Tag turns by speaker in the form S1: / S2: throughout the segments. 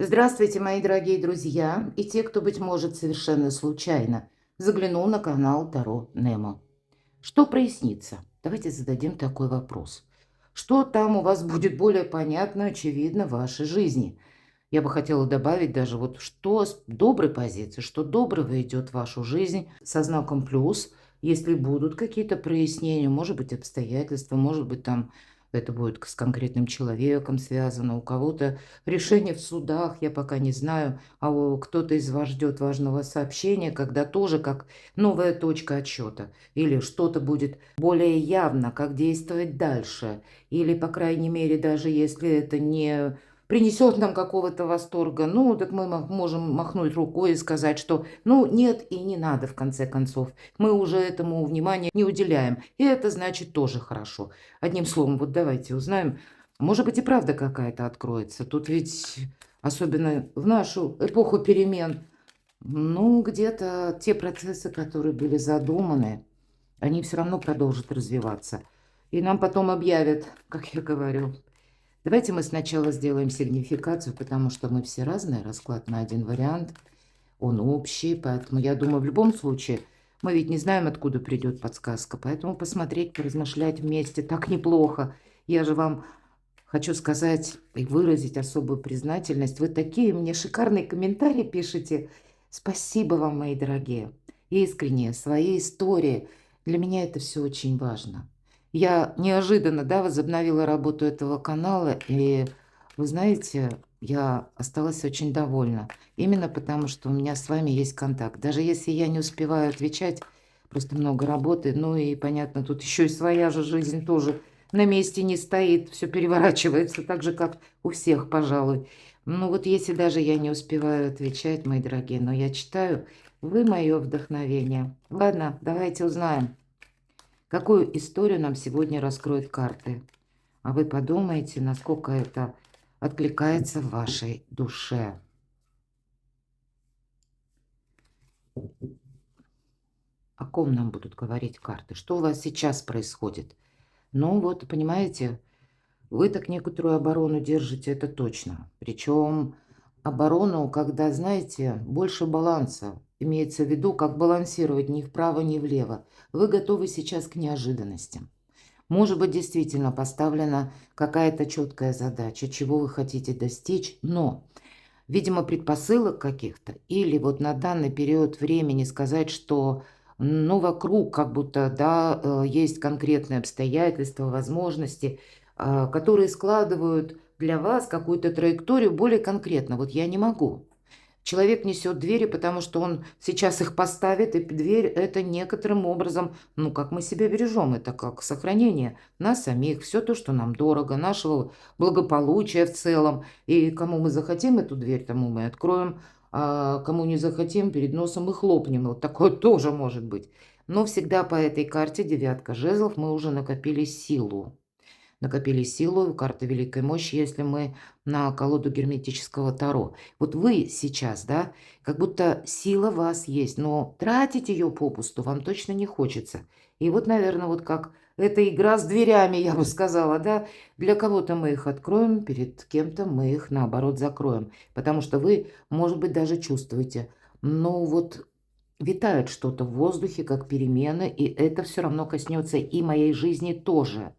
S1: Здравствуйте, мои дорогие друзья и те, кто, быть может, совершенно случайно заглянул на канал Таро Немо. Что прояснится? Давайте зададим такой вопрос. Что там у вас будет более понятно, очевидно в вашей жизни? Я бы хотела добавить даже вот что с доброй позиции, что доброго идет в вашу жизнь со знаком плюс, если будут какие-то прояснения, может быть, обстоятельства, может быть, там это будет с конкретным человеком связано, у кого-то решение в судах, я пока не знаю, а кто-то из вас ждет важного сообщения, когда тоже как новая точка отсчета, или что-то будет более явно, как действовать дальше, или, по крайней мере, даже если это не принесет нам какого-то восторга, ну, так мы можем махнуть рукой и сказать, что, ну, нет и не надо, в конце концов. Мы уже этому внимания не уделяем. И это значит тоже хорошо. Одним словом, вот давайте узнаем. Может быть, и правда какая-то откроется. Тут ведь, особенно в нашу эпоху перемен, ну, где-то те процессы, которые были задуманы, они все равно продолжат развиваться. И нам потом объявят, как я говорю. Давайте мы сначала сделаем сигнификацию, потому что мы все разные, расклад на один вариант, он общий, поэтому я думаю, в любом случае, мы ведь не знаем, откуда придет подсказка, поэтому посмотреть, поразмышлять вместе так неплохо. Я же вам хочу сказать и выразить особую признательность. Вы такие мне шикарные комментарии пишете. Спасибо вам, мои дорогие. Искренне, свои истории. Для меня это все очень важно. Я неожиданно, да, возобновила работу этого канала, и вы знаете, я осталась очень довольна. Именно потому, что у меня с вами есть контакт. Даже если я не успеваю отвечать, просто много работы, ну и, понятно, тут еще и своя же жизнь тоже на месте не стоит, все переворачивается так же, как у всех, пожалуй. Ну вот если даже я не успеваю отвечать, мои дорогие, но я читаю, вы мое вдохновение. Ладно, давайте узнаем, какую историю нам сегодня раскроют карты. А вы подумайте, насколько это откликается в вашей душе. О ком нам будут говорить карты? Что у вас сейчас происходит? Ну вот, понимаете, вы так некоторую оборону держите, это точно. Причем оборону, когда, знаете, больше баланса. Имеется в виду, как балансировать ни вправо, ни влево. Вы готовы сейчас к неожиданностям. Может быть, действительно поставлена какая-то четкая задача, чего вы хотите достичь, но, видимо, предпосылок каких-то, или вот на данный период времени сказать, что, ну, вокруг как будто, да, есть конкретные обстоятельства, возможности, которые складывают для вас какую-то траекторию более конкретно. Вот я не могу. Человек несет двери, потому что он сейчас их поставит, и дверь это некоторым образом, ну, как мы себя бережем, это как сохранение нас самих, все то, что нам дорого, нашего благополучия в целом. И кому мы захотим эту дверь, тому мы откроем, а кому не захотим, перед носом и хлопнем. Вот такое тоже может быть. Но всегда по этой карте девятка жезлов мы уже накопили силу, карта великой мощи, если мы на колоду герметического Таро. Вот вы сейчас, да, как будто сила в вас есть, но тратить ее попусту вам точно не хочется. И вот, наверное, вот как эта игра с дверями, я бы сказала, да, для кого-то мы их откроем, перед кем-то мы их, наоборот, закроем. Потому что вы, может быть, даже чувствуете, ну вот витает что-то в воздухе, как перемены, и это все равно коснется и моей жизни тоже.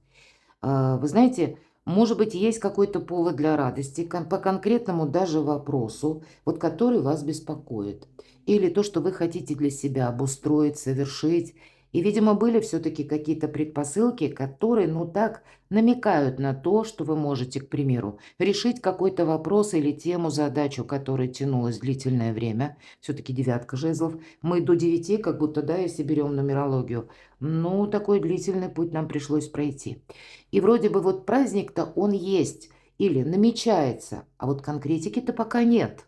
S1: Вы знаете, может быть, есть какой-то повод для радости по конкретному даже вопросу, вот который вас беспокоит. Или то, что вы хотите для себя обустроить, совершить. И, видимо, были все-таки какие-то предпосылки, которые, ну так, намекают на то, что вы можете, к примеру, решить какой-то вопрос или тему, задачу, которая тянулась длительное время. Все-таки девятка жезлов. Мы до 9, как будто, да, если берем нумерологию. Ну, такой длительный путь нам пришлось пройти. И вроде бы вот праздник-то он есть или намечается, а вот конкретики-то пока нет.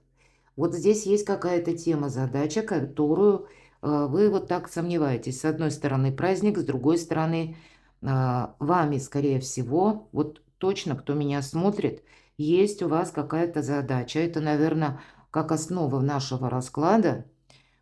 S1: Вот здесь есть какая-то тема, задача, которую вы вот так сомневаетесь. С одной стороны праздник, с другой стороны вами, скорее всего, вот точно, кто меня смотрит, есть у вас какая-то задача. Это, наверное, как основа нашего расклада.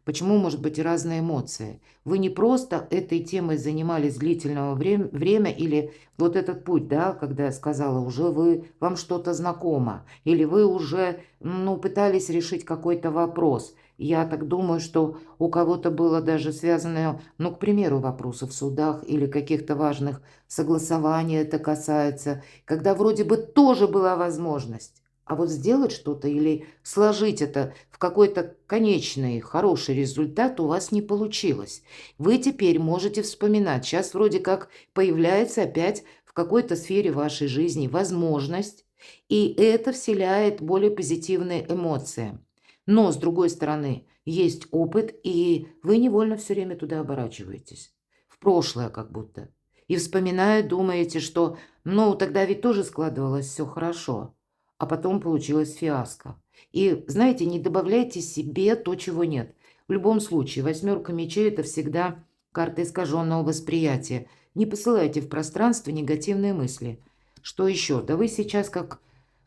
S1: Почему может быть разные эмоции? Вы не просто этой темой занимались длительное время или вот этот путь, да, когда я сказала, уже вам что-то знакомо, или вы уже, ну, пытались решить какой-то вопрос. Я так думаю, что у кого-то было даже связанное, ну, к примеру, вопросы в судах или каких-то важных согласований это касается, когда вроде бы тоже была возможность. А вот сделать что-то или сложить это в какой-то конечный хороший результат у вас не получилось. Вы теперь можете вспоминать. Сейчас вроде как появляется опять в какой-то сфере вашей жизни возможность, и это вселяет более позитивные эмоции. Но, с другой стороны, есть опыт, и вы невольно все время туда оборачиваетесь. В прошлое как будто. И вспоминая, думаете, что, ну, тогда ведь тоже складывалось все хорошо, а потом получилось фиаско. И, знаете, не добавляйте себе то, чего нет. В любом случае, восьмерка мечей – это всегда карта искаженного восприятия. Не посылайте в пространство негативные мысли. Что еще? Да вы сейчас как,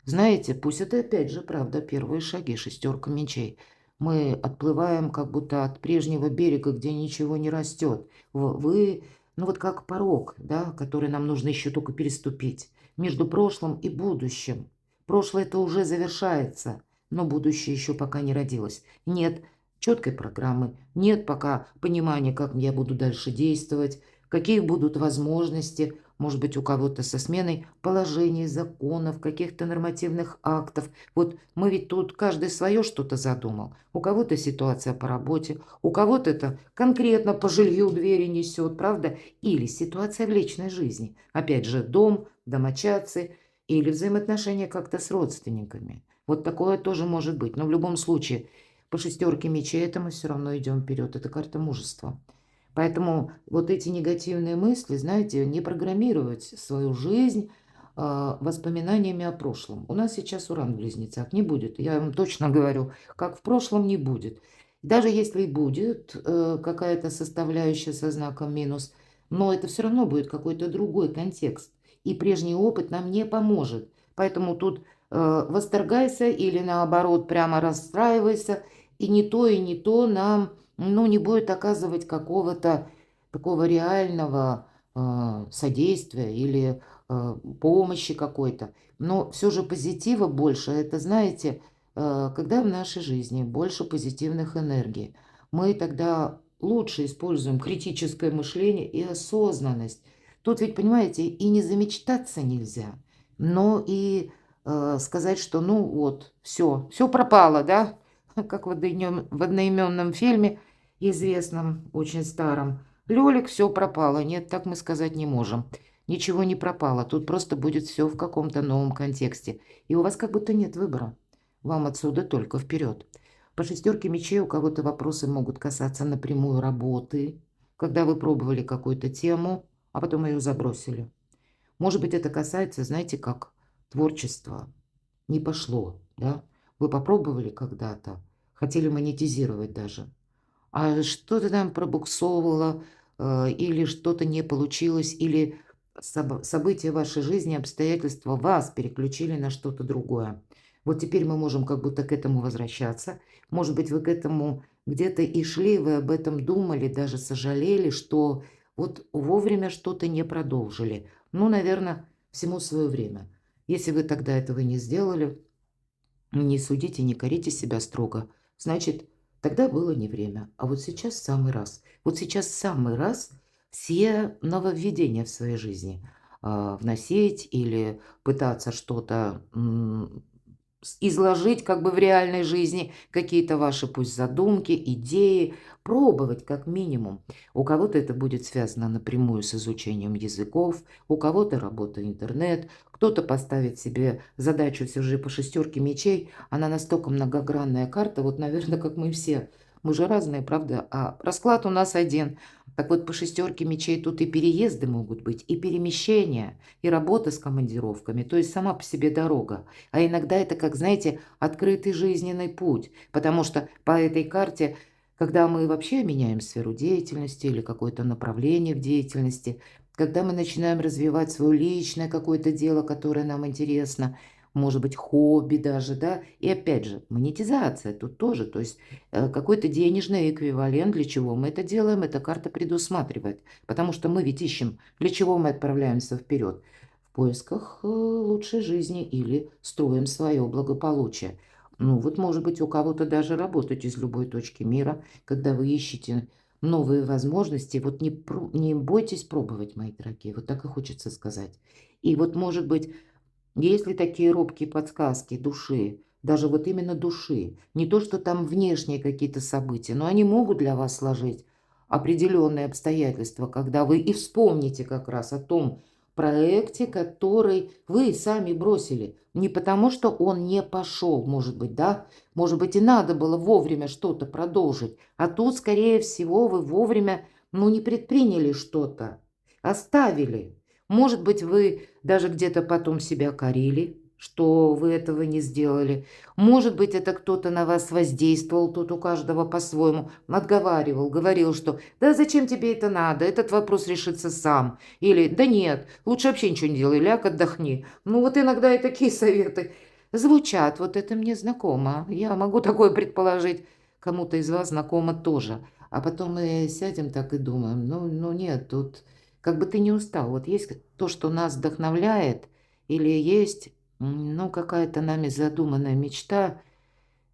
S1: знаете, пусть это опять же правда, первые шаги, шестерка мечей. Мы отплываем как будто от прежнего берега, где ничего не растет. Вы, ну вот как порог, да, который нам нужно еще только переступить между прошлым и будущим. Прошлое это уже завершается, но будущее еще пока не родилось. Нет четкой программы, нет пока понимания, как я буду дальше действовать, какие будут возможности, может быть, у кого-то со сменой положений, законов, каких-то нормативных актов. Вот мы ведь тут каждый свое что-то задумал. У кого-то ситуация по работе, у кого-то это конкретно по жилью двери несет, правда? Или ситуация в личной жизни. Опять же, дом, домочадцы или взаимоотношения как-то с родственниками. Вот такое тоже может быть. Но в любом случае, по шестерке мечей это мы все равно идем вперед. Это карта мужества. Поэтому вот эти негативные мысли, знаете, не программировать свою жизнь воспоминаниями о прошлом. У нас сейчас Уран в Близнецах не будет. Я вам точно говорю, как в прошлом не будет. Даже если и будет какая-то составляющая со знаком минус, но это все равно будет какой-то другой контекст. И прежний опыт нам не поможет. Поэтому тут восторгайся или наоборот прямо расстраивайся. И не то нам, ну, не будет оказывать какого-то такого реального содействия или помощи какой-то. Но все же позитива больше. Это, знаете, когда в нашей жизни больше позитивных энергий, мы тогда лучше используем критическое мышление и осознанность. Тут ведь, понимаете, и не замечтаться нельзя, но и сказать, что ну вот, все пропало, да, как в одноименном фильме, известном, очень старом. Лёлик, все пропало. Нет, так мы сказать не можем. Ничего не пропало. Тут просто будет все в каком-то новом контексте. И у вас как будто нет выбора. Вам отсюда только вперед. По шестерке мечей у кого-то вопросы могут касаться напрямую работы, когда вы пробовали какую-то тему, а потом ее забросили. Может быть, это касается, знаете, как творчества. Не пошло, да? Вы попробовали когда-то, хотели монетизировать даже, а что-то там пробуксовывало, или что-то не получилось, или события вашей жизни, обстоятельства вас переключили на что-то другое. Вот теперь мы можем как будто к этому возвращаться. Может быть, вы к этому где-то и шли, вы об этом думали, даже сожалели, что вот вовремя что-то не продолжили. Ну, наверное, всему свое время. Если вы тогда этого не сделали, не судите, не корите себя строго. Значит, тогда было не время, а вот сейчас самый раз. Вот сейчас самый раз все нововведения в своей жизни вносить или пытаться что-то изложить как бы в реальной жизни, какие-то ваши пусть задумки, идеи, пробовать как минимум. У кого-то это будет связано напрямую с изучением языков, у кого-то работа интернет, кто-то поставит себе задачу все же по шестерке мечей. Она настолько многогранная карта, вот, наверное, как мы все. Мы же разные, правда? А расклад у нас один. Так вот, по шестерке мечей тут и переезды могут быть, и перемещения, и работа с командировками, то есть сама по себе дорога. А иногда это, как, знаете, открытый жизненный путь, потому что по этой карте, когда мы вообще меняем сферу деятельности или какое-то направление в деятельности, когда мы начинаем развивать свое личное какое-то дело, которое нам интересно, может быть, хобби даже, да. И опять же, монетизация тут тоже, то есть какой-то денежный эквивалент, для чего мы это делаем, эта карта предусматривает. Потому что мы ведь ищем, для чего мы отправляемся вперед. В поисках лучшей жизни или строим свое благополучие. Ну вот, может быть, у кого-то даже работать из любой точки мира, когда вы ищете новые возможности. Вот не бойтесь пробовать, мои дорогие, вот так и хочется сказать. И вот, может быть, есть ли такие робкие подсказки души, даже вот именно души, не то, что там внешние какие-то события, но они могут для вас сложить определенные обстоятельства, когда вы и вспомните как раз о том проекте, который вы сами бросили. Не потому, что он не пошел, может быть, да? Может быть, и надо было вовремя что-то продолжить, а тут, скорее всего, вы вовремя, ну, не предприняли что-то, оставили. Может быть, вы даже где-то потом себя корили, что вы этого не сделали. Может быть, это кто-то на вас воздействовал, тут у каждого по-своему, отговаривал, говорил, что «да зачем тебе это надо, этот вопрос решится сам». Или «да нет, лучше вообще ничего не делай, ляг, отдохни». Ну вот иногда и такие советы звучат, вот это мне знакомо. Я могу такое предположить, кому-то из вас знакомо тоже. А потом мы сядем так и думаем, ну нет, тут как бы ты не устал. Вот есть то, что нас вдохновляет, или есть, ну, какая-то нами задуманная мечта,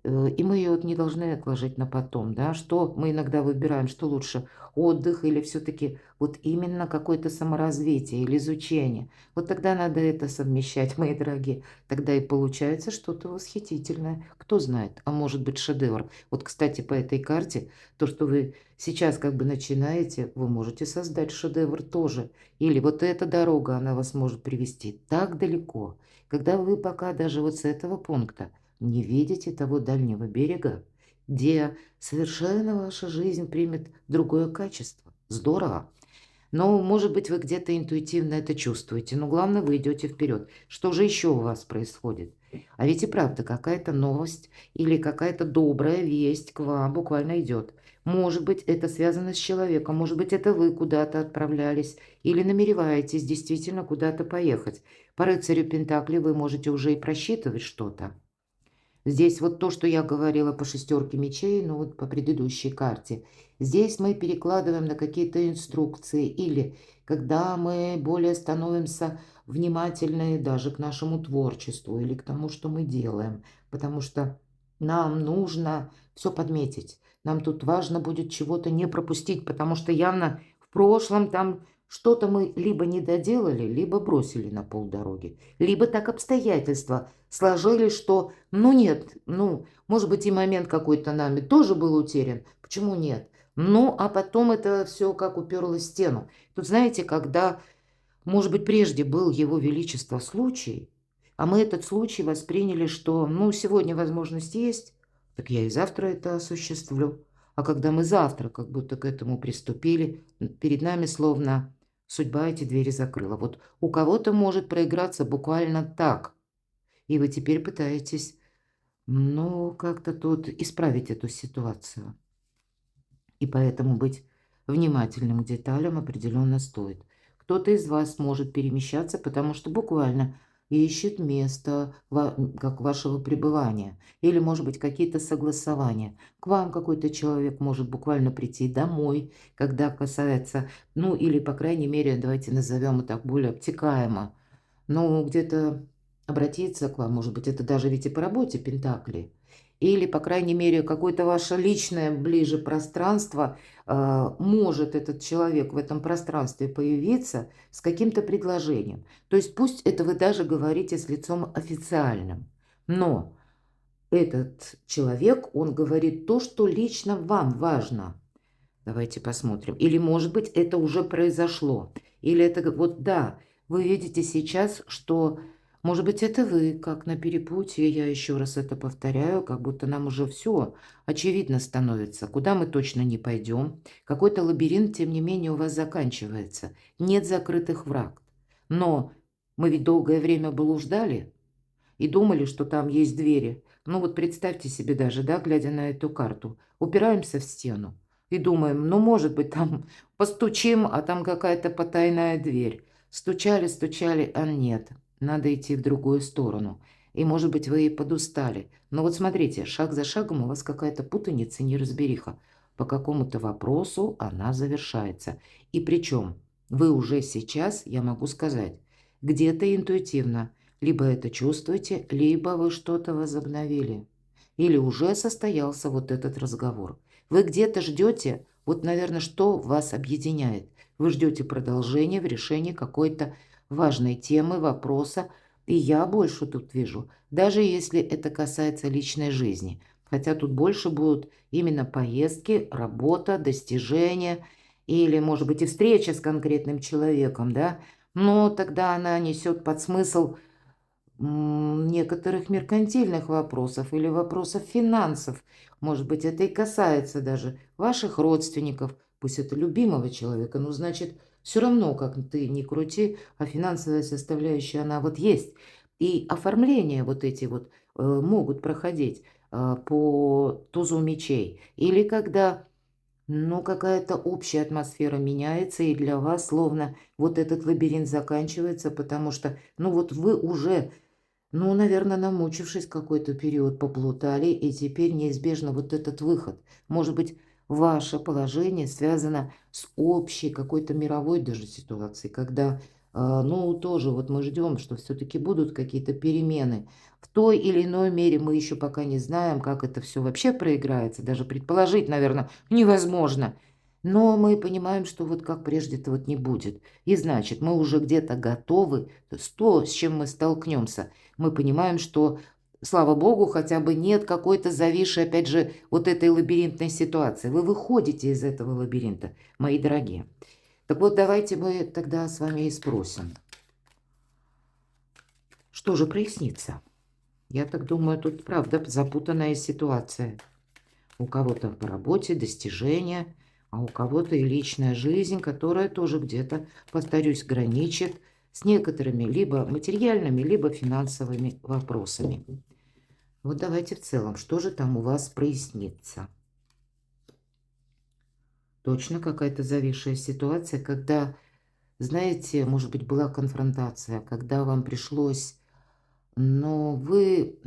S1: и мы ее вот не должны отложить на потом, да. Что мы иногда выбираем, что лучше: отдых или все-таки вот именно какое-то саморазвитие или изучение. Вот тогда надо это совмещать, мои дорогие. Тогда и получается что-то восхитительное. Кто знает, а может быть шедевр. Вот, кстати, по этой карте, то, что вы сейчас как бы начинаете, вы можете создать шедевр тоже. Или вот эта дорога, она вас может привести так далеко, когда вы пока даже вот с этого пункта не видите того дальнего берега, где совершенно ваша жизнь примет другое качество. Здорово. Но, может быть, вы где-то интуитивно это чувствуете, но главное, вы идете вперед. Что же еще у вас происходит? А ведь и правда, какая-то новость или какая-то добрая весть к вам буквально идет. Может быть, это связано с человеком, может быть, это вы куда-то отправлялись или намереваетесь действительно куда-то поехать. По рыцарю Пентакли вы можете уже и просчитывать что-то. Здесь вот то, что я говорила по шестерке мечей, ну вот по предыдущей карте. Здесь мы перекладываем на какие-то инструкции или когда мы более становимся внимательны даже к нашему творчеству или к тому, что мы делаем. Потому что нам нужно все подметить. Нам тут важно будет чего-то не пропустить, потому что явно в прошлом там что-то мы либо не доделали, либо бросили на полдороги. Либо так обстоятельства сложились, что ну нет, ну, может быть, и момент какой-то нами тоже был утерян. Почему нет? Ну, а потом это все как уперлось в стену. Тут, знаете, когда, может быть, прежде был Его Величество случай, а мы этот случай восприняли, что, ну, сегодня возможность есть, так я и завтра это осуществлю. А когда мы завтра как будто к этому приступили, перед нами словно судьба эти двери закрыла. Вот у кого-то может проиграться буквально так, и вы теперь пытаетесь ну, как-то тут исправить эту ситуацию. И поэтому быть внимательным к деталям определенно стоит. Кто-то из вас может перемещаться, потому что буквально ищет место как вашего пребывания. Или, может быть, какие-то согласования. К вам какой-то человек может буквально прийти домой, когда касается, ну, или, по крайней мере, давайте назовем это так более обтекаемо. Ну, где-то обратиться к вам, может быть, это даже ведь и по работе Пентакли. Или, по крайней мере, какое-то ваше личное ближе пространство, может этот человек в этом пространстве появиться с каким-то предложением. То есть пусть это вы даже говорите с лицом официальным, но этот человек, он говорит то, что лично вам важно. Давайте посмотрим. Или, может быть, это уже произошло. Или это вот да, вы видите сейчас, что, может быть, это вы, как на перепутье, я еще раз это повторяю, как будто нам уже все очевидно становится, куда мы точно не пойдем. Какой-то лабиринт, тем не менее, у вас заканчивается. Нет закрытых врат. Но мы ведь долгое время блуждали и думали, что там есть двери. Ну вот представьте себе даже, да, глядя на эту карту, упираемся в стену и думаем, ну, может быть, там постучим, а там какая-то потайная дверь. Стучали, стучали, а нет, надо идти в другую сторону. и, может быть, вы и подустали. Но вот смотрите, шаг за шагом у вас какая-то путаница, неразбериха. По какому-то вопросу она завершается. И причем вы уже сейчас, я могу сказать, где-то интуитивно либо это чувствуете, либо вы что-то возобновили. Или уже состоялся вот этот разговор. Вы где-то ждете, вот, наверное, что вас объединяет. Вы ждете продолжения в решении какой-то важной темы, вопроса. И я больше тут вижу, даже если это касается личной жизни. Хотя тут больше будут именно поездки, работа, достижения или, может быть, и встреча с конкретным человеком, да. Но тогда она несет под смысл некоторых меркантильных вопросов или вопросов финансов. Может быть, это и касается даже ваших родственников, пусть это любимого человека, но значит, все равно, как ты ни крути, а финансовая составляющая, она вот есть. И оформления вот эти вот могут проходить по тузу мечей. Или когда, ну, какая-то общая атмосфера меняется, и для вас словно вот этот лабиринт заканчивается, потому что, ну, вот вы уже ну, наверное, намучившись какой-то период, поплутали, и теперь неизбежно вот этот выход. Может быть, ваше положение связано с общей какой-то мировой даже ситуацией, когда, ну, тоже вот мы ждем, что все-таки будут какие-то перемены. В той или иной мере мы еще пока не знаем, как это все вообще проиграется. Даже предположить, наверное, невозможно. Но мы понимаем, что вот как прежде-то вот не будет. И значит, мы уже где-то готовы, то, с чем мы столкнемся мы понимаем, что, слава богу, хотя бы нет какой-то зависшей, опять же, вот этой лабиринтной ситуации. Вы выходите из этого лабиринта, мои дорогие. Так вот, давайте мы тогда с вами и спросим, что же прояснится? Я так думаю, тут, правда, запутанная ситуация. У кого-то по работе достижения, а у кого-то и личная жизнь, которая тоже где-то, повторюсь, граничит с некоторыми либо материальными, либо финансовыми вопросами. Вот давайте в целом, что же там у вас прояснится? Точно какая-то зависшая ситуация, когда, знаете, может быть, была конфронтация, когда вам пришлось, но вы,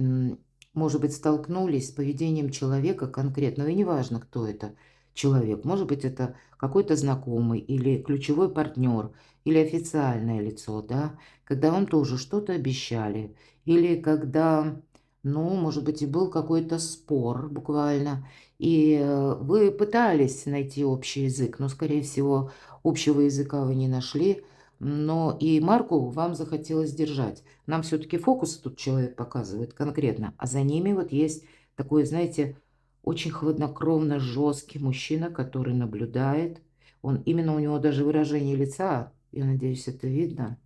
S1: может быть, столкнулись с поведением человека конкретного, и неважно, кто это человек. Может быть, это какой-то знакомый или ключевой партнер, или официальное лицо, да, когда вам тоже что-то обещали, или когда, ну, может быть, и был какой-то спор буквально, и вы пытались найти общий язык, но, скорее всего, общего языка вы не нашли, но и марку вам захотелось держать. Нам все-таки фокус тут человек показывает конкретно, а за ними вот есть такой, знаете, очень хладнокровно жесткий мужчина, который наблюдает. Он, именно у него даже выражение лица, я надеюсь, это видно,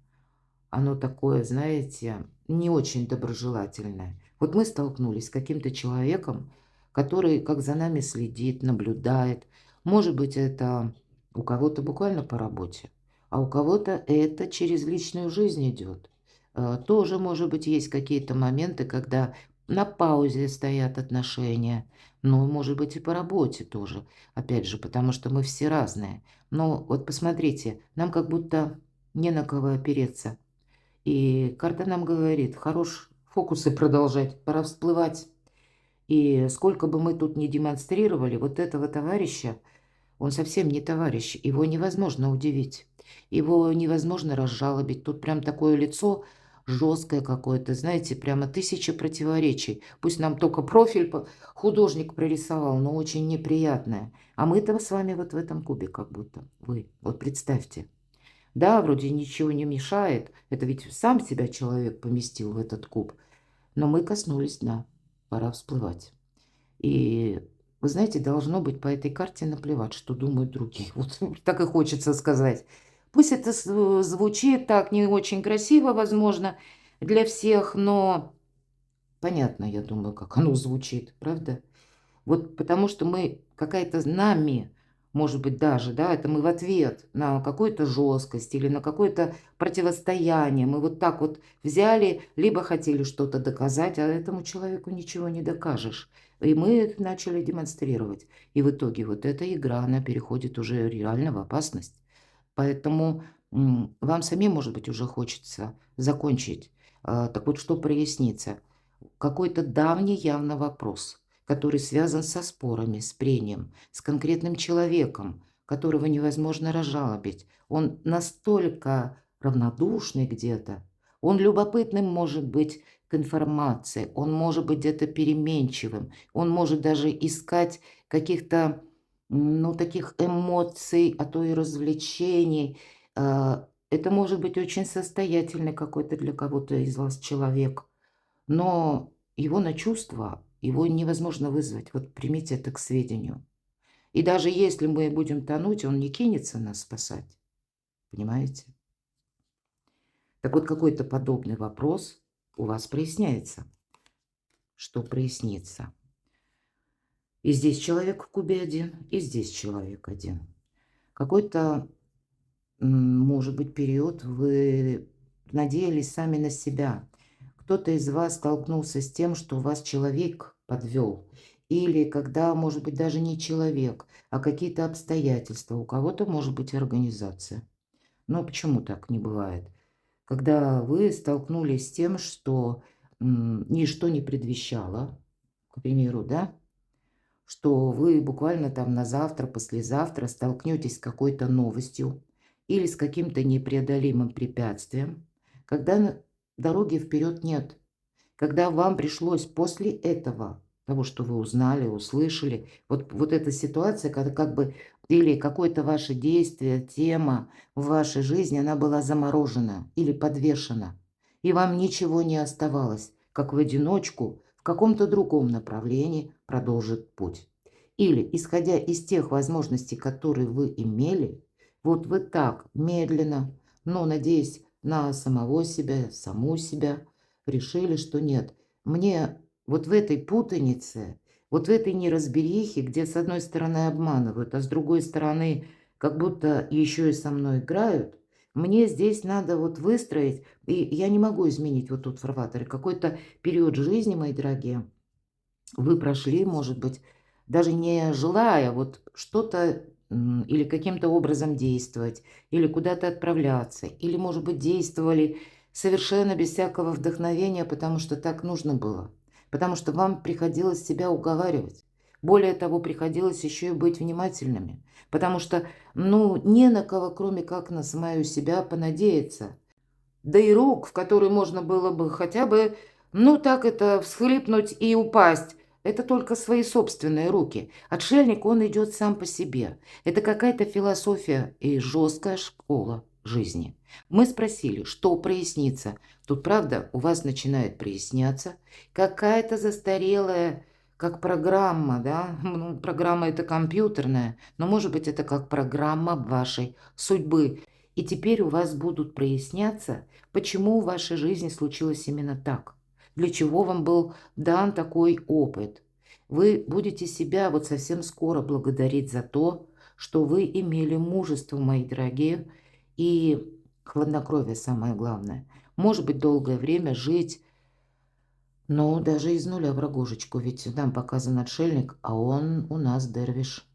S1: оно такое, знаете, не очень доброжелательное. Вот мы столкнулись с каким-то человеком, который как за нами следит, наблюдает. Может быть, это у кого-то буквально по работе, а у кого-то это через личную жизнь идет. Тоже, может быть, есть какие-то моменты, когда на паузе стоят отношения. Ну, может быть, и по работе тоже. Опять же, потому что мы все разные. Но вот посмотрите, нам как будто не на кого опереться. И карта нам говорит, хорош фокусы продолжать, пора всплывать. И сколько бы мы тут ни демонстрировали, вот этого товарища, он совсем не товарищ, его невозможно удивить, его невозможно разжалобить. Тут прям такое лицо жесткое какое-то, знаете, прямо тысяча противоречий. Пусть нам только профиль художник прорисовал, но очень неприятное. А мы-то с вами вот в этом кубе как будто, вы, вот представьте. Да, вроде ничего не мешает. Это ведь сам себя человек поместил в этот куб. Но мы коснулись дна. Пора всплывать. И вы знаете, должно быть по этой карте наплевать, что думают другие. Вот так и хочется сказать. Пусть это звучит так не очень красиво, возможно, для всех, но понятно, я думаю, как оно звучит, правда? Вот потому что мы какая-то нами, может быть, даже, да, это мы в ответ на какую-то жесткость или на какое-то противостояние. Мы вот так вот взяли, либо хотели что-то доказать, а этому человеку ничего не докажешь. И мы это начали демонстрировать. И в итоге вот эта игра, она переходит уже реально в опасность. Поэтому вам самим, может быть, уже хочется закончить. Так вот, что прояснится? какой-то давний явно вопрос, который связан со спорами, с прением, с конкретным человеком, которого невозможно разжалобить. Он настолько равнодушный где-то, он любопытным может быть к информации, он может быть где-то переменчивым, он может даже искать каких-то, ну, таких эмоций, а то и развлечений. Это может быть очень состоятельный какой-то для кого-то из вас человек, но его на чувства, его невозможно вызвать. Вот примите это к сведению. И даже если мы будем тонуть, он не кинется нас спасать. Понимаете? Так вот, какой-то подобный вопрос у вас проясняется. Что прояснится? И здесь человек в кубе один, и здесь человек один. Какой-то, может быть, период вы надеялись сами на себя. Кто-то из вас столкнулся с тем, что вас человек подвел. Или когда, может быть, даже не человек, а какие-то обстоятельства. У кого-то может быть организация. Но почему так не бывает? Когда вы столкнулись с тем, что ничто не предвещало, к примеру, да, что вы буквально там на завтра, послезавтра столкнетесь с какой-то новостью или с каким-то непреодолимым препятствием, когда дороги вперед нет, когда вам пришлось после этого, того, что вы узнали, услышали, вот эта ситуация, когда как бы или какое-то ваше действие, тема в вашей жизни, она была заморожена или подвешена, и вам ничего не оставалось, как в одиночку в каком-то другом направлении продолжить путь. Или, исходя из тех возможностей, которые вы имели, вот вы так медленно, но надеясь на самого себя, саму себя, решили, что нет, мне вот в этой путанице, вот в этой неразберихе, где с одной стороны обманывают, а с другой стороны как будто еще и со мной играют, мне здесь надо вот выстроить, и я не могу изменить вот тут фарватер, какой-то период жизни, мои дорогие, вы прошли, может быть, даже не желая вот что-то или каким-то образом действовать, или куда-то отправляться, или, может быть, действовали совершенно без всякого вдохновения, потому что так нужно было, потому что вам приходилось себя уговаривать. Более того, приходилось еще и быть внимательными, потому что, ну, не на кого, кроме как на самую себя, понадеяться. Да и рук, в которые можно было бы хотя бы, ну так это, всхлипнуть и упасть. Это только свои собственные руки. Отшельник, он идет сам по себе. Это какая-то философия и жесткая школа жизни. Мы спросили, что прояснится. Тут, правда, у вас начинает проясняться какая-то застарелая, как программа, да? Ну, программа это компьютерная, но, может быть, это как программа вашей судьбы. И теперь у вас будут проясняться, почему в вашей жизни случилось именно так, для чего вам был дан такой опыт. Вы будете себя вот совсем скоро благодарить за то, что вы имели мужество, мои дорогие, и хладнокровие самое главное. Может быть, долгое время жить, но даже из нуля в рогожечку, ведь нам показан отшельник, а он у нас дервиш.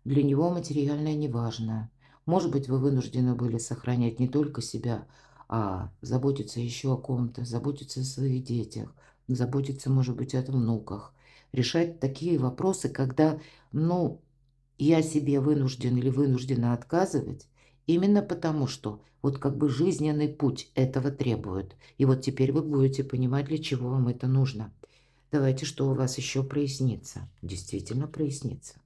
S1: Для него материальное неважно. Может быть, вы вынуждены были сохранять не только себя, а заботиться еще о ком-то, заботиться о своих детях, заботиться, может быть, о внуках. Решать такие вопросы, когда, ну, я себе вынужден или вынуждена отказывать, именно потому что вот как бы жизненный путь этого требует. И вот теперь вы будете понимать, для чего вам это нужно. Давайте, что у вас еще прояснится. Действительно прояснится.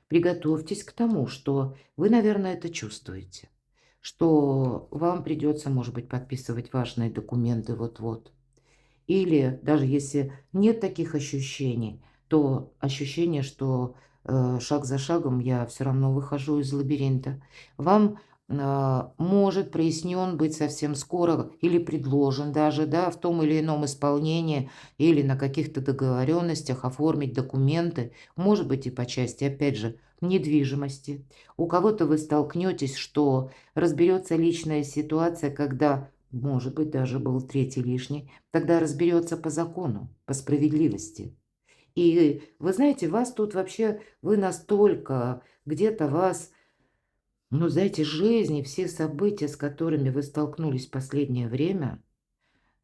S1: Приготовьтесь к тому, что вы, наверное, это чувствуете, что вам придется, может быть, подписывать важные документы вот-вот. Или даже если нет таких ощущений, то ощущение, что шаг за шагом я все равно выхожу из лабиринта. Вам может прояснен быть совсем скоро или предложен даже, да, в том или ином исполнении или на каких-то договоренностях оформить документы, может быть и по части, опять же, недвижимости. У кого-то вы столкнетесь, что разберется личная ситуация, когда, может быть, даже был третий лишний, тогда разберется по закону, по справедливости. И вы знаете, вас тут вообще, вы настолько, где-то вас, ну, знаете, жизнь и все события, с которыми вы столкнулись в последнее время,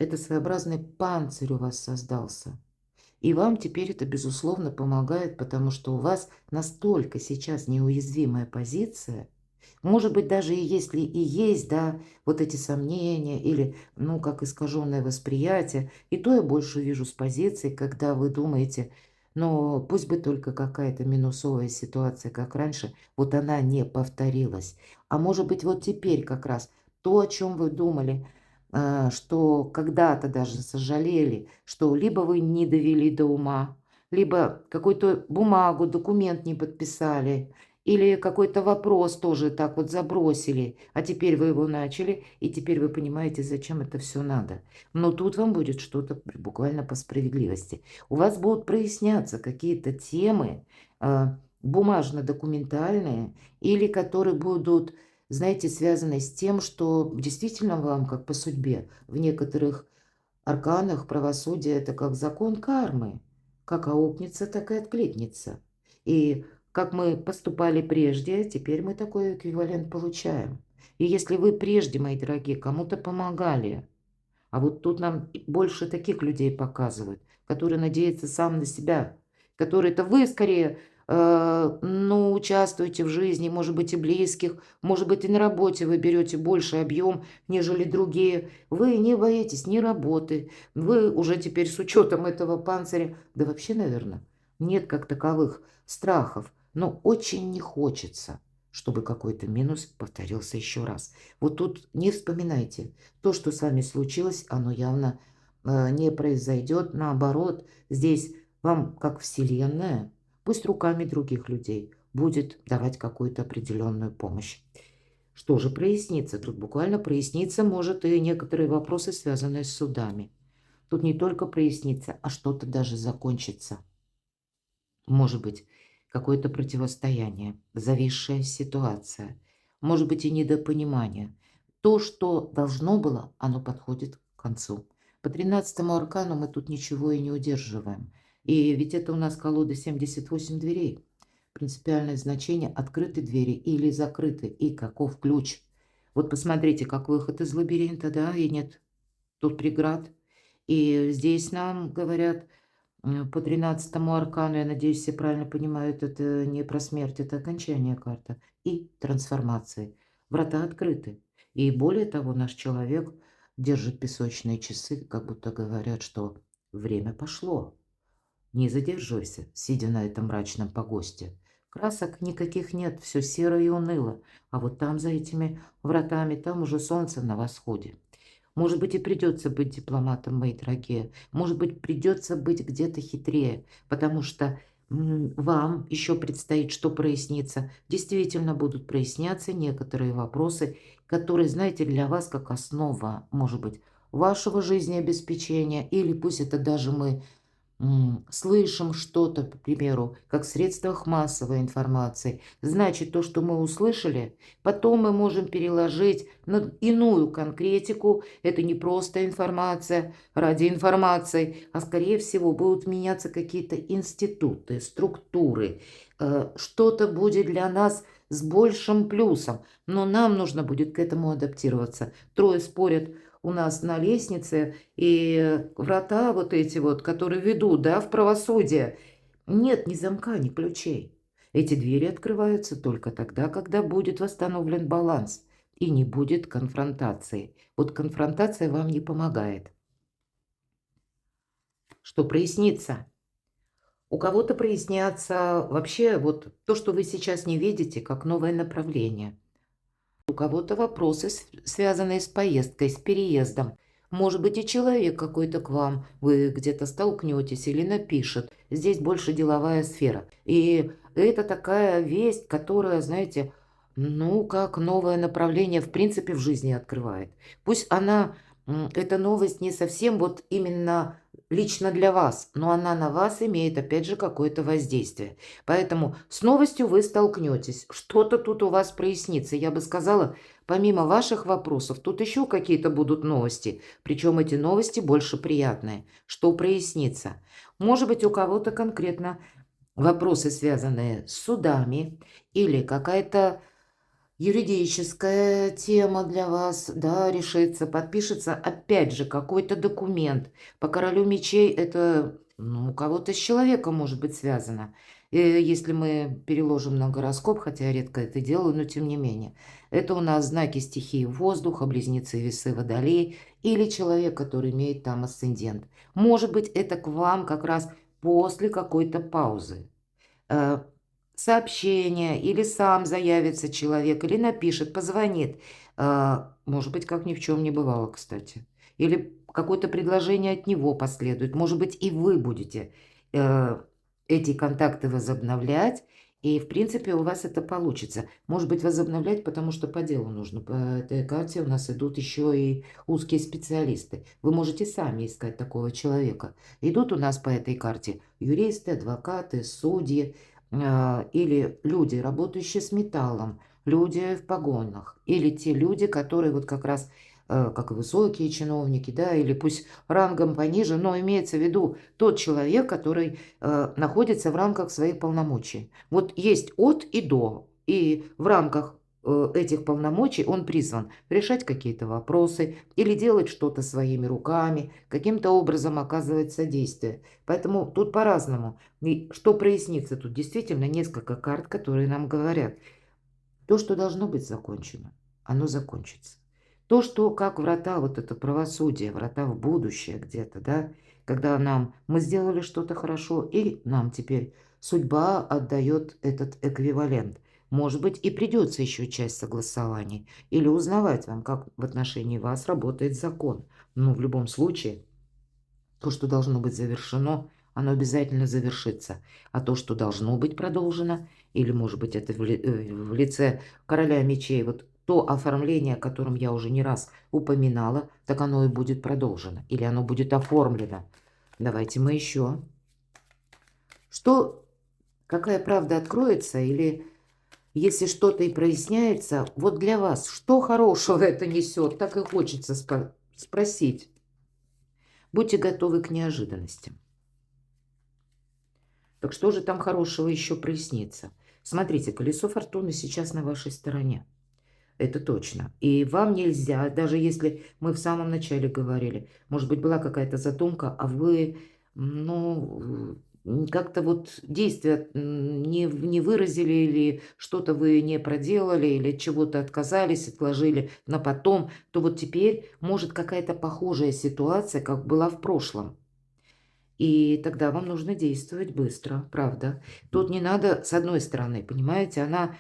S1: Это своеобразный панцирь у вас создался. И вам теперь это, безусловно, помогает, потому что у вас настолько сейчас неуязвимая позиция. Может быть, даже и если и есть, да, вот эти сомнения или, ну, как искаженное восприятие, и то я больше вижу с позиции, когда вы думаете, но пусть бы только какая-то минусовая ситуация, как раньше, вот она не повторилась. А может быть, вот теперь как раз то, о чем вы думали, что когда-то даже сожалели, что либо вы не довели до ума, либо какую-то бумагу, документ не подписали, или какой-то вопрос тоже так вот забросили, а теперь вы его начали, и теперь вы понимаете, зачем это все надо. Но тут вам будет что-то буквально по справедливости. У вас будут проясняться какие-то темы бумажно-документальные, или которые будут, знаете, связаны с тем, что действительно вам, как по судьбе, в некоторых арканах правосудия это как закон кармы. Как аукнется, так и откликнется. И как мы поступали прежде, теперь мы такой эквивалент получаем. И если вы прежде, мои дорогие, кому-то помогали, а вот тут нам больше таких людей показывают, которые надеются сам на себя, которые-то вы скорее, ну, участвуете в жизни, может быть, и близких, может быть, и на работе вы берете больше объем, нежели другие. Вы не боитесь ни работы, вы уже теперь с учетом этого панциря, да вообще, наверное, нет как таковых страхов, но очень не хочется, чтобы какой-то минус повторился еще раз. Вот тут не вспоминайте. То, что с вами случилось, оно явно не произойдет. Наоборот, здесь вам, как Вселенная, пусть руками других людей, будет давать какую-то определенную помощь. Что же прояснится? Тут буквально прояснится, может, и некоторые вопросы, связанные с судами. Тут не только прояснится, а что-то даже закончится. Может быть, какое-то противостояние, зависшая ситуация, может быть и недопонимание. То, что должно было, оно подходит к концу. По 13-му аркану мы тут ничего и не удерживаем. И ведь это у нас колода 78 дверей. Принципиальное значение – открыты двери или закрыты, и каков ключ. Вот посмотрите, как выход из лабиринта, да, и нет тут преград. И здесь нам говорят, по 13-му аркану, я надеюсь, все правильно понимают, это не про смерть, это окончание карта. И трансформации. Врата открыты. И более того, наш человек держит песочные часы, как будто говорят, что время пошло. Не задерживайся, сидя на этом мрачном погосте. Красок никаких нет, все серо и уныло. А вот там, за этими вратами, там уже солнце на восходе. Может быть, и придется быть дипломатом, мои дорогие. Может быть, придется быть где-то хитрее, потому что вам еще предстоит что проясниться. Действительно будут проясняться некоторые вопросы, которые, знаете, для вас как основа, может быть, вашего жизнеобеспечения, или пусть это даже мы слышим что-то, к примеру, как в средствах массовой информации, значит, то, что мы услышали, потом мы можем переложить на иную конкретику. Это не просто информация ради информации, а, скорее всего, будут меняться какие-то институты, структуры. Что-то будет для нас с большим плюсом, но нам нужно будет к этому адаптироваться. Трое спорят у нас на лестнице, и врата вот эти вот, которые ведут, да, в правосудие, нет ни замка, ни ключей. Эти двери открываются только тогда, когда будет восстановлен баланс и не будет конфронтации. Вот конфронтация вам не помогает. Что прояснится? У кого-то прояснятся вообще вот то, что вы сейчас не видите, как новое направление. У кого-то вопросы, связанные с поездкой, с переездом. Может быть, и человек какой-то к вам, вы где-то столкнетесь или напишет. Здесь больше деловая сфера. И это такая весть, которая, знаете, ну, как новое направление, в принципе, в жизни открывает. Пусть она, эта новость не совсем вот именно лично для вас, но она на вас имеет, опять же, какое-то воздействие. Поэтому с новостью вы столкнетесь. Что-то тут у вас прояснится. Я бы сказала, помимо ваших вопросов, тут еще какие-то будут новости. Причем эти новости больше приятные. Что прояснится? Может быть, у кого-то конкретно вопросы, связанные с судами, или какая-то Юридическая тема для вас, да, решится, подпишется опять же какой-то документ. По королю мечей это, ну, у кого-то с человеком может быть связано. Если мы переложим на гороскоп, хотя я редко это делаю, но тем не менее. Это у нас знаки стихии воздуха, близнецы, весы, водолей или человек, который имеет там асцендент. Может быть, это к вам как раз после какой-то паузы. э, Сообщение, или сам заявится человек, или напишет, позвонит. Может быть, как ни в чем не бывало, кстати. Или какое-то предложение от него последует. Может быть, и вы будете э, эти контакты возобновлять, и, в принципе, у вас это получится. Может быть, возобновлять, потому что по делу нужно. По этой карте у нас идут еще и узкие специалисты. Вы можете сами искать такого человека. Идут у нас по этой карте юристы, адвокаты, судьи, или люди, работающие с металлом, люди в погонах, или те люди, которые вот как раз, как и высокие чиновники, да, или пусть рангом пониже, но имеется в виду тот человек, который находится в рамках своих полномочий. Вот есть от и до, и в рамках этих полномочий он призван решать какие-то вопросы или делать что-то своими руками, каким-то образом оказывать содействие. Поэтому тут по-разному. И что прояснится? Тут действительно несколько карт, которые нам говорят. То, что должно быть закончено, оно закончится. То, что как врата, вот это правосудие, врата в будущее где-то, да, когда мы сделали что-то хорошо, и нам теперь судьба отдает этот эквивалент. Может быть, и придется еще часть согласований или узнавать вам, как в отношении вас работает закон. Но в любом случае, то, что должно быть завершено, оно обязательно завершится. А то, что должно быть продолжено, или, может быть, это в лице короля мечей, вот то оформление, о котором я уже не раз упоминала, так оно и будет продолжено. Или оно будет оформлено. Давайте мы еще. Что, какая правда откроется, или если что-то и проясняется, вот для вас, что хорошего это несет, так и хочется спросить. Будьте готовы к неожиданностям. Так что же там хорошего еще прояснится? Смотрите, колесо фортуны сейчас на вашей стороне. Это точно. И вам нельзя, даже если мы в самом начале говорили, может быть, была какая-то задумка, а вы, ну, как-то вот действия не выразили, или что-то вы не проделали, или чего-то отказались, отложили на потом, то вот теперь может какая-то похожая ситуация, как была в прошлом. И тогда вам нужно действовать быстро, правда. Тут не надо, с одной стороны, понимаете, она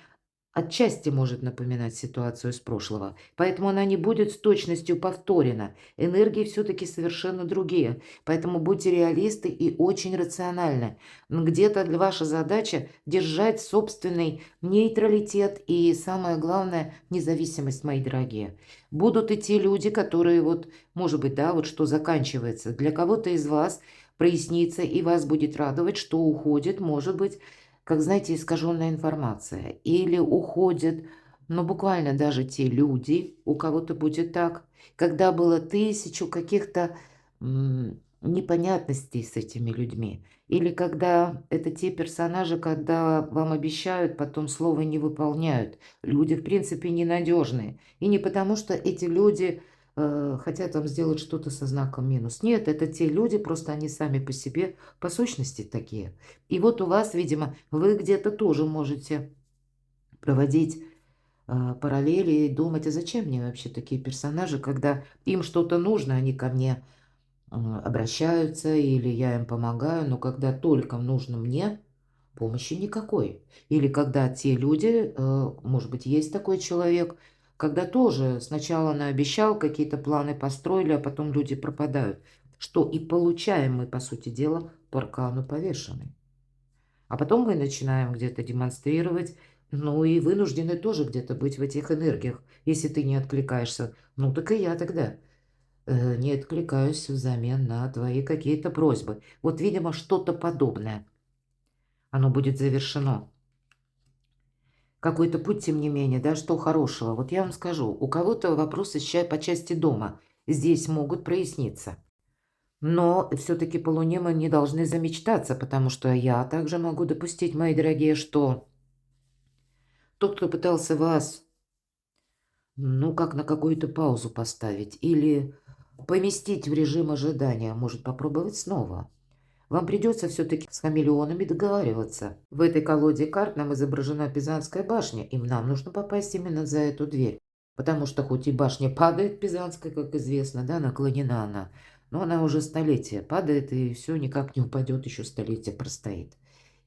S1: отчасти может напоминать ситуацию из прошлого, поэтому она не будет с точностью повторена. Энергии все-таки совершенно другие, поэтому будьте реалисты и очень рациональны. Где-то для ваша задача держать собственный нейтралитет и, самое главное, независимость, мои дорогие. Будут и те люди, которые вот, может быть, да, вот что заканчивается. Для кого-то из вас прояснится и вас будет радовать, что уходит, может быть, как, знаете, искаженная информация. Или уходят, ну, буквально даже те люди, у кого-то будет так, когда было тысячу каких-то непонятностей с этими людьми. Или когда это те персонажи, когда вам обещают, потом слово не выполняют. Люди, в принципе, ненадежные. И не потому, что эти люди хотят вам сделать что-то со знаком минус. Нет, это те люди, просто они сами по себе, по сущности, такие. И вот у вас, видимо, вы где-то тоже можете проводить параллели и думать, а зачем мне вообще такие персонажи, когда им что-то нужно, они ко мне обращаются, или я им помогаю, но когда только нужно мне, помощи никакой. Или когда те люди, может быть, есть такой человек, когда тоже сначала наобещал, какие-то планы построили, а потом люди пропадают. Что и получаем мы, по сути дела, по аркану повешенный. А потом мы начинаем где-то демонстрировать, ну и вынуждены тоже где-то быть в этих энергиях. Если ты не откликаешься, ну так и я тогда не откликаюсь взамен на твои какие-то просьбы. Вот, видимо, что-то подобное. Оно будет завершено. Какой-то путь, тем не менее, да, что хорошего. Вот я вам скажу, у кого-то вопросы по части дома здесь могут проясниться. Но все-таки по Луне мы не должны замечтаться, потому что я также могу допустить, мои дорогие, что тот, кто пытался вас ну, как на какую-то паузу поставить или поместить в режим ожидания, может попробовать снова. Вам придется все-таки с хамелеонами договариваться. В этой колоде карт нам изображена Пизанская башня, и нам нужно попасть именно за эту дверь. Потому что хоть и башня падает, Пизанская, как известно, да, наклонена она, но она уже столетия падает, и все никак не упадет, еще столетия простоит.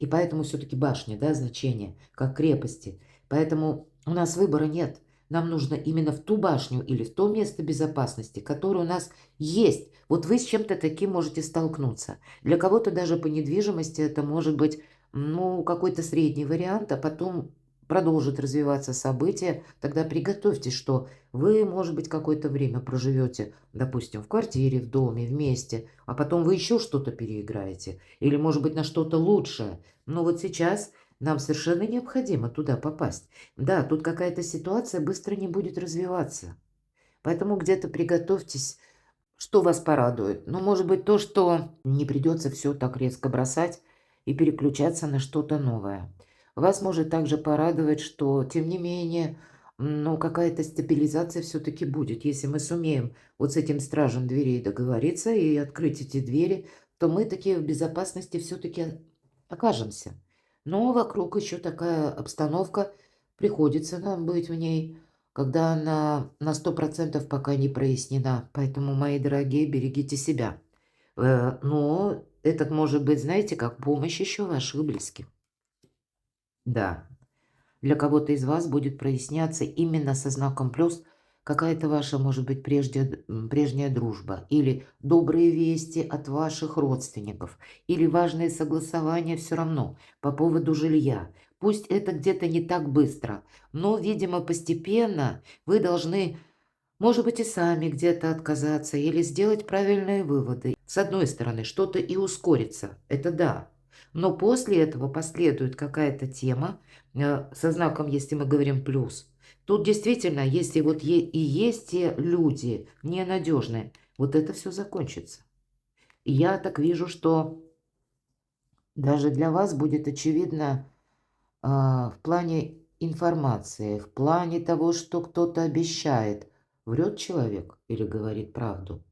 S1: И поэтому все-таки башня, да, значение, как крепости. Поэтому у нас выбора нет. Нам нужно именно в ту башню или в то место безопасности, которое у нас есть. Вот вы с чем-то таким можете столкнуться. Для кого-то даже по недвижимости это может быть, ну, какой-то средний вариант, а потом продолжит развиваться событие. Тогда приготовьтесь, что вы, может быть, какое-то время проживете, допустим, в квартире, в доме, вместе, а потом вы еще что-то переиграете. Или, может быть, на что-то лучшее. Но вот сейчас нам совершенно необходимо туда попасть. Да, тут какая-то ситуация быстро не будет развиваться. Поэтому где-то приготовьтесь, что вас порадует. Ну, может быть, то, что не придется все так резко бросать и переключаться на что-то новое. Вас может также порадовать, что, тем не менее, ну, какая-то стабилизация все-таки будет. Если мы сумеем вот с этим стражем дверей договориться и открыть эти двери, то мы такие в безопасности все-таки окажемся. Но вокруг еще такая обстановка, приходится нам быть в ней, когда она на 100% пока не прояснена. Поэтому, мои дорогие, берегите себя. Но этот может быть, знаете, как помощь еще ваших близких. Да, для кого-то из вас будет проясняться именно со знаком плюс какая-то ваша, может быть, прежняя дружба, или добрые вести от ваших родственников, или важные согласования все равно по поводу жилья. Пусть это где-то не так быстро, но, видимо, постепенно вы должны, может быть, и сами где-то отказаться или сделать правильные выводы. С одной стороны, что-то и ускорится, это да. Но после этого последует какая-то тема со знаком, если мы говорим плюс. Тут действительно, если вот и есть те люди ненадежные, вот это все закончится. И я так вижу, что даже для вас будет очевидно в плане информации, в плане того, что кто-то обещает. Врет человек или говорит правду?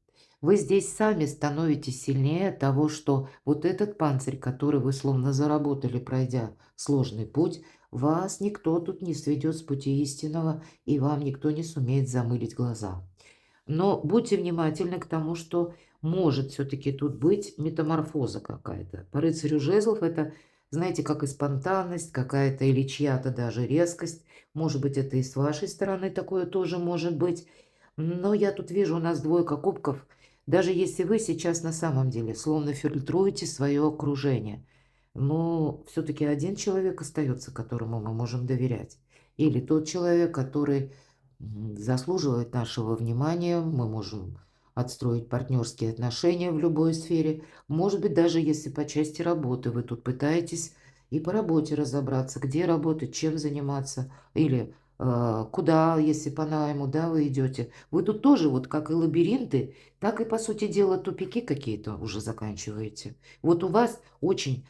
S1: Вы здесь сами становитесь сильнее того, что вот этот панцирь, который вы словно заработали, пройдя сложный путь, вас никто тут не сведет с пути истинного, и вам никто не сумеет замылить глаза. Но будьте внимательны к тому, что может все-таки тут быть метаморфоза какая-то. По рыцарю жезлов это, знаете, как и спонтанность какая-то или чья-то даже резкость. Может быть, это и с вашей стороны такое тоже может быть. Но я тут вижу, у нас двойка кубков. Даже если вы сейчас на самом деле словно фильтруете свое окружение, но все-таки один человек остается, которому мы можем доверять. Или тот человек, который заслуживает нашего внимания, мы можем отстроить партнерские отношения в любой сфере. Может быть, даже если по части работы вы тут пытаетесь и по работе разобраться, где работать, чем заниматься, или куда, если по найму, да, вы идете. Вы тут тоже, вот как и лабиринты, так и, по сути дела, тупики какие-то уже заканчиваете. Вот у вас очень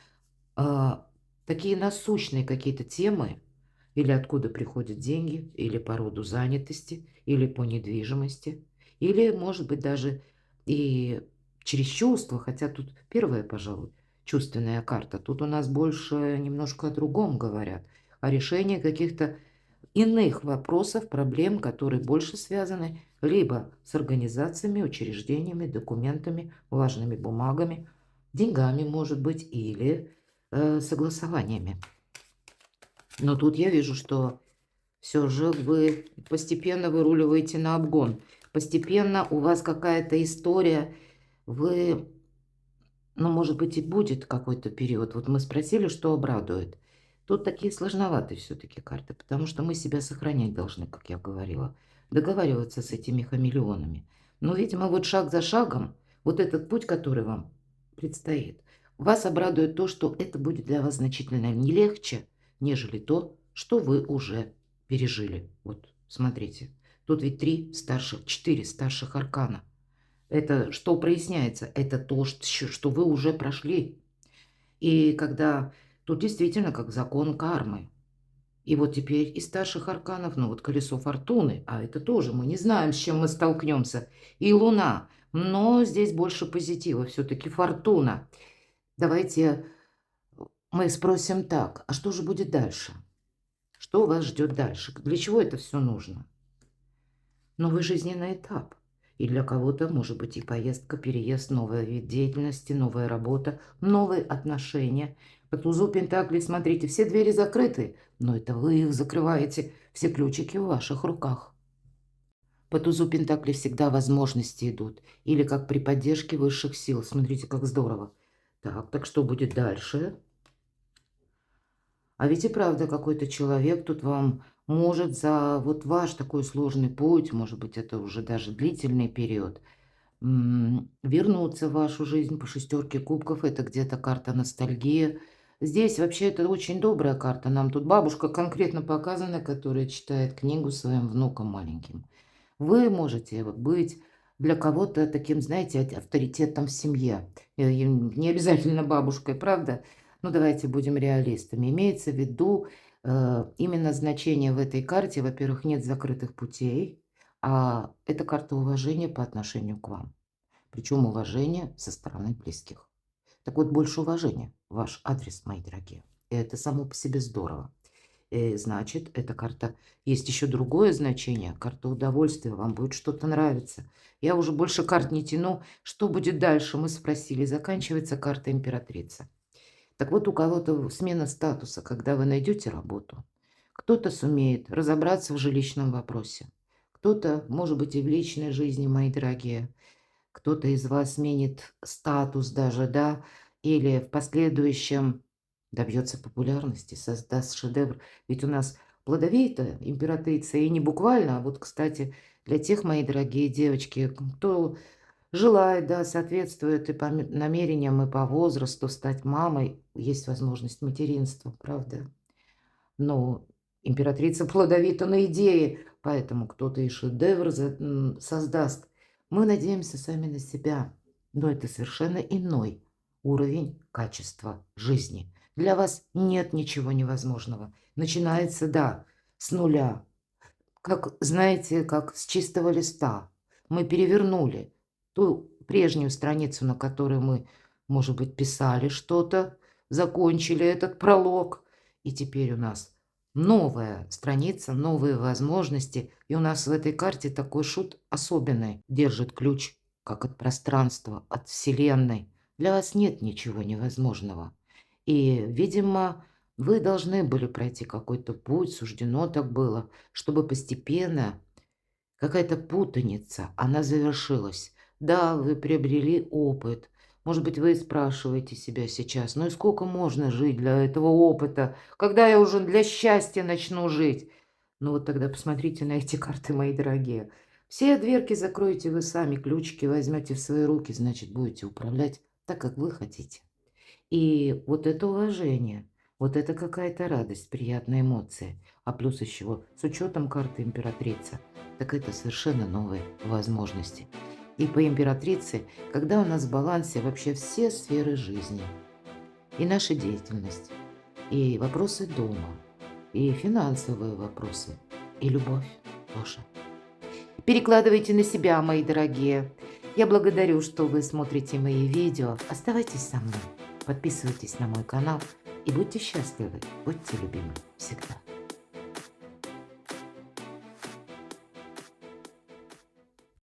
S1: такие насущные какие-то темы, или откуда приходят деньги, или по роду занятости, или по недвижимости, или, может быть, даже и через чувства, хотя тут первая, пожалуй, чувственная карта. Тут у нас больше немножко о другом говорят, о решении каких-то иных вопросов, проблем, которые больше связаны либо с организациями, учреждениями, документами, важными бумагами, деньгами, может быть, или согласованиями. Но тут я вижу, что все же вы постепенно выруливаете на обгон. Постепенно у вас какая-то история, вы, ну, может быть, и будет какой-то период. Вот мы спросили, что обрадует. Тут такие сложноватые все-таки карты, потому что мы себя сохранять должны, как я говорила, договариваться с этими хамелеонами. Но, видимо, вот шаг за шагом, вот этот путь, который вам предстоит, вас обрадует то, что это будет для вас значительно не легче, нежели то, что вы уже пережили. Вот, смотрите, тут ведь 4 старших аркана. Это что проясняется? Это то, что вы уже прошли. И когда тут действительно как закон кармы. И вот теперь из старших арканов, ну вот колесо фортуны, а это тоже мы не знаем, с чем мы столкнемся, и луна, но здесь больше позитива, все-таки фортуна. Давайте мы спросим так, а что же будет дальше? Что вас ждет дальше? Для чего это все нужно? Новый жизненный этап. И для кого-то, может быть, и поездка, переезд, новый вид деятельности, новая работа, новые отношения. По тузу Пентаклей, смотрите, все двери закрыты, но это вы их закрываете, все ключики в ваших руках. По тузу Пентаклей всегда возможности идут. Или как при поддержке высших сил. Смотрите, как здорово. Так что будет дальше? А ведь и правда какой-то человек тут вам может за вот ваш такой сложный путь, может быть, это уже даже длительный период, вернуться в вашу жизнь по шестерке кубков. Это где-то карта ностальгии. Здесь вообще это очень добрая карта. Нам тут бабушка конкретно показана, которая читает книгу своим внукам маленьким. Вы можете быть для кого-то таким, знаете, авторитетом в семье. И не обязательно бабушкой, правда? Ну, давайте будем реалистами. Имеется в виду именно значение в этой карте. Во-первых, нет закрытых путей, а это карта уважения по отношению к вам. Причем уважение со стороны близких. Так вот, больше уважения в ваш адрес, мои дорогие. И это само по себе здорово. Значит, эта карта... Есть еще другое значение. Карта удовольствия. Вам будет что-то нравиться. Я уже больше карт не тяну. Что будет дальше? Мы спросили. Заканчивается карта императрица. Так вот, у кого-то смена статуса, когда вы найдете работу. Кто-то сумеет разобраться в жилищном вопросе. Кто-то, может быть, и в личной жизни, мои дорогие. Кто-то из вас сменит статус даже, да, или в последующем добьется популярности, создаст шедевр. Ведь у нас плодовита императрица, и не буквально, а вот, кстати, для тех, мои дорогие девочки, кто желает, да, соответствует и по намерениям, и по возрасту стать мамой, есть возможность материнства, правда? Но императрица плодовита на идеи, поэтому кто-то и шедевр создаст. Мы надеемся сами на себя, но это совершенно иной уровень качества жизни. Для вас нет ничего невозможного. Начинается, да, с нуля. Как, знаете, как с чистого листа. Мы перевернули ту прежнюю страницу, на которой мы, может быть, писали что-то, закончили этот пролог, и теперь у нас новая страница, новые возможности. И у нас в этой карте такой шут особенный. Держит ключ, как от пространства, от Вселенной. Для вас нет ничего невозможного. И, видимо, вы должны были пройти какой-то путь, суждено так было, чтобы постепенно какая-то путаница, она завершилась. Да, вы приобрели опыт. Может быть, вы спрашиваете себя сейчас, ну и сколько можно жить для этого опыта? Когда я уже для счастья начну жить? Ну вот тогда посмотрите на эти карты, мои дорогие. Все дверки закроете вы сами, ключики возьмете в свои руки, значит, будете управлять так, как вы хотите. И вот это уважение, вот это какая-то радость, приятные эмоции. А плюс еще с учетом карты императрица, так это совершенно новые возможности. И по императрице, когда у нас в балансе вообще все сферы жизни, и наша деятельность, и вопросы дома, и финансовые вопросы, и любовь тоже. Перекладывайте на себя, мои дорогие. Я благодарю, что вы смотрите мои видео. Оставайтесь со мной, подписывайтесь на мой канал и будьте счастливы, будьте любимы всегда.